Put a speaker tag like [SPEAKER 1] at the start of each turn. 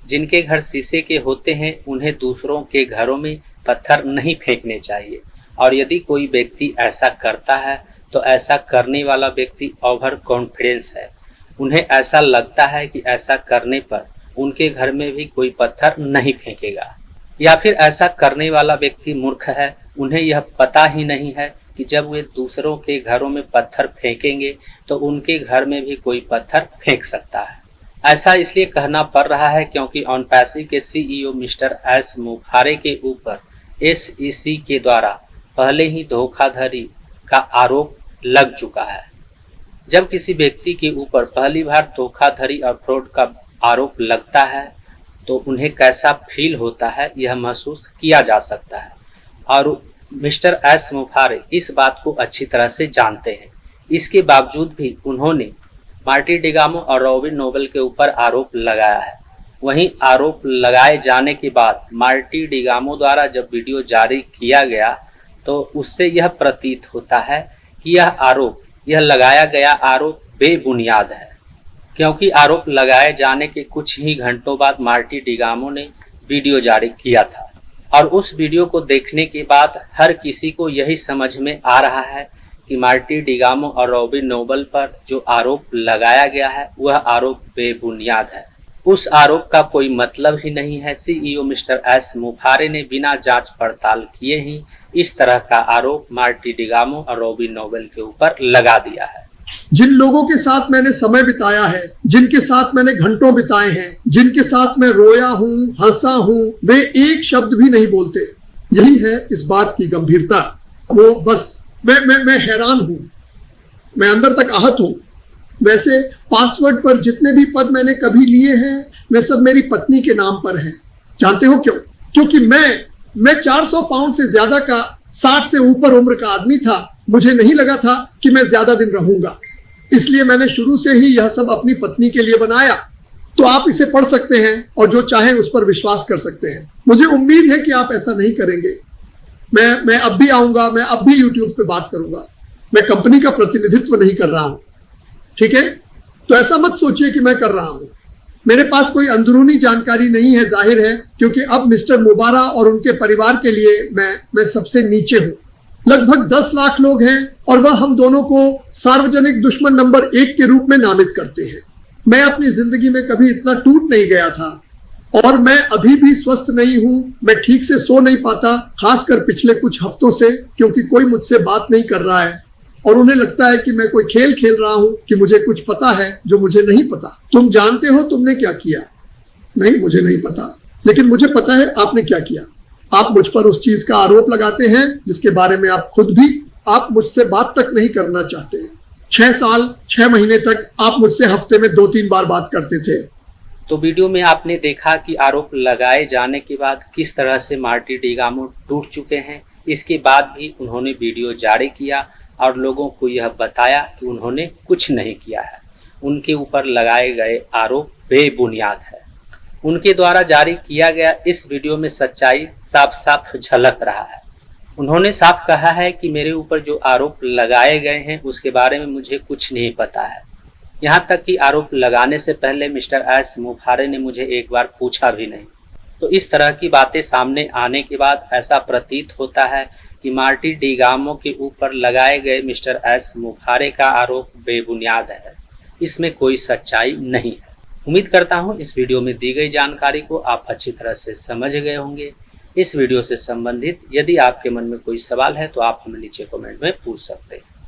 [SPEAKER 1] जिनके घर शीशे के होते हैं उन्हें दूसरों के घरों में पत्थर नहीं फेंकने चाहिए, और यदि कोई व्यक्ति ऐसा करता है तो ऐसा करने वाला व्यक्ति ओवर कॉन्फिडेंस है। उन्हें ऐसा लगता है कि ऐसा करने पर उनके घर में भी कोई पत्थर नहीं फेंकेगा, या फिर ऐसा करने वाला व्यक्ति मूर्ख है। उन्हें यह पता ही नहीं है कि जब वे दूसरों के घरों में पत्थर फेंकेंगे तो उनके घर में भी कोई पत्थर फेंक सकता है। ऐसा इसलिए कहना पड़ रहा है क्योंकि ऑनपैसिव के सीईओ मिस्टर एस मुफारे के ऊपर SEC के द्वारा पहले ही धोखाधड़ी का आरोप लग चुका है। जब किसी व्यक्ति के ऊपर पहली बार धोखाधड़ी और फ्रॉड का आरोप लगता है तो उन्हें कैसा फील होता है यह महसूस किया जा सकता है, और मिस्टर एस मुफारे इस बात को अच्छी तरह से जानते हैं। इसके बावजूद भी उन्होंने मार्टी डिगामो और रॉबिन नोबल के ऊपर आरोप लगाया है। वहीं आरोप लगाए जाने के बाद मार्टी डिगामो द्वारा जब वीडियो जारी किया गया तो उससे यह प्रतीत होता है कि यह लगाया गया आरोप बेबुनियाद है, क्योंकि आरोप लगाए जाने के कुछ ही घंटों बाद मार्टी डिगामो ने वीडियो जारी किया था, और उस वीडियो को देखने के बाद हर किसी को यही समझ में आ रहा है कि मार्टी डिगामो और रॉबिन नोबल पर जो आरोप लगाया गया है वह आरोप बेबुनियाद है। उस आरोप का कोई मतलब ही नहीं है। सीईओ मिस्टर एस मुफारे ने बिना जांच पड़ताल किए ही इस तरह का आरोप मार्टी डिगामो और रॉबिन नोबल के ऊपर लगा दिया है।
[SPEAKER 2] जिन लोगों के साथ मैंने समय बिताया है, जिनके साथ मैंने घंटों बिताए हैं, जिनके साथ मैं रोया हूँ, हंसा हूँ, वे एक शब्द भी नहीं बोलते। यही है इस बात की गंभीरता। वो बस मैं हैरान हूँ, मैं अंदर तक आहत हूँ। वैसे पासवर्ड पर जितने भी पद मैंने कभी लिए हैं वे सब मेरी पत्नी के नाम पर हैं। जानते हो क्यों? क्योंकि मैं 400 पाउंड से ज्यादा का 60 से ऊपर उम्र का आदमी था। मुझे नहीं लगा था कि मैं ज्यादा दिन रहूंगा, इसलिए मैंने शुरू से ही यह सब अपनी पत्नी के लिए बनाया। तो आप इसे पढ़ सकते हैं और जो चाहे उस पर विश्वास कर सकते हैं। मुझे उम्मीद है कि आप ऐसा नहीं करेंगे। मैं अब भी आऊंगा, मैं अब भी यूट्यूब पे बात करूंगा। मैं कंपनी का प्रतिनिधित्व नहीं कर रहा हूं, ठीक है? तो ऐसा मत सोचिए कि मैं कर रहा हूं। मेरे पास कोई अंदरूनी जानकारी नहीं है, जाहिर है, क्योंकि अब मिस्टर मुबारा और उनके परिवार के लिए मैं सबसे नीचे हूं। लगभग 10 लाख लोग हैं और वह हम दोनों को सार्वजनिक दुश्मन नंबर 1 के रूप में नामित करते हैं। मैं अपनी जिंदगी में कभी इतना टूट नहीं गया था, और मैं अभी भी स्वस्थ नहीं हूं। मैं ठीक से सो नहीं पाता, खासकर पिछले कुछ हफ्तों से, क्योंकि कोई मुझसे बात नहीं कर रहा है और उन्हें लगता है कि मैं कोई खेल खेल रहा हूं, कि मुझे कुछ पता है जो मुझे नहीं पता। तुम जानते हो तुमने क्या किया? नहीं, मुझे नहीं पता, लेकिन मुझे पता है आपने क्या किया। आप मुझ पर उस चीज का आरोप लगाते हैं जिसके बारे में आप मुझसे बात तक नहीं करना चाहते। 6 साल 6 महीने तक आप मुझसे हफ्ते में 2-3 बार बात करते थे।
[SPEAKER 1] तो वीडियो में आपने देखा कि आरोप लगाए जाने के बाद किस तरह से मार्टी डिगामो टूट चुके हैं। इसके बाद भी उन्होंने वीडियो जारी किया और लोगों को यह बताया कि उन्होंने कुछ नहीं किया है। उनके ऊपर लगाए गए आरोप बेबुनियाद है। उनके द्वारा जारी किया गया इस वीडियो में सच्चाई साफ साफ झलक रहा है। उन्होंने साफ कहा है कि मेरे ऊपर जो आरोप लगाए गए हैं उसके बारे में मुझे कुछ नहीं पता है। यहाँ तक कि आरोप लगाने से पहले मिस्टर एस मुफारे ने मुझे एक बार पूछा भी नहीं। तो इस तरह की बातें सामने आने के बाद ऐसा प्रतीत होता है कि मार्टी डिगामो के ऊपर लगाए गए मिस्टर एस मुफारे का आरोप बेबुनियाद है। इसमें कोई सच्चाई नहीं है। उम्मीद करता हूं इस वीडियो में दी गई जानकारी को आप अच्छी तरह से समझ गए होंगे। इस वीडियो से संबंधित यदि आपके मन में कोई सवाल है तो आप हमें नीचे कमेंट में पूछ सकते हैं।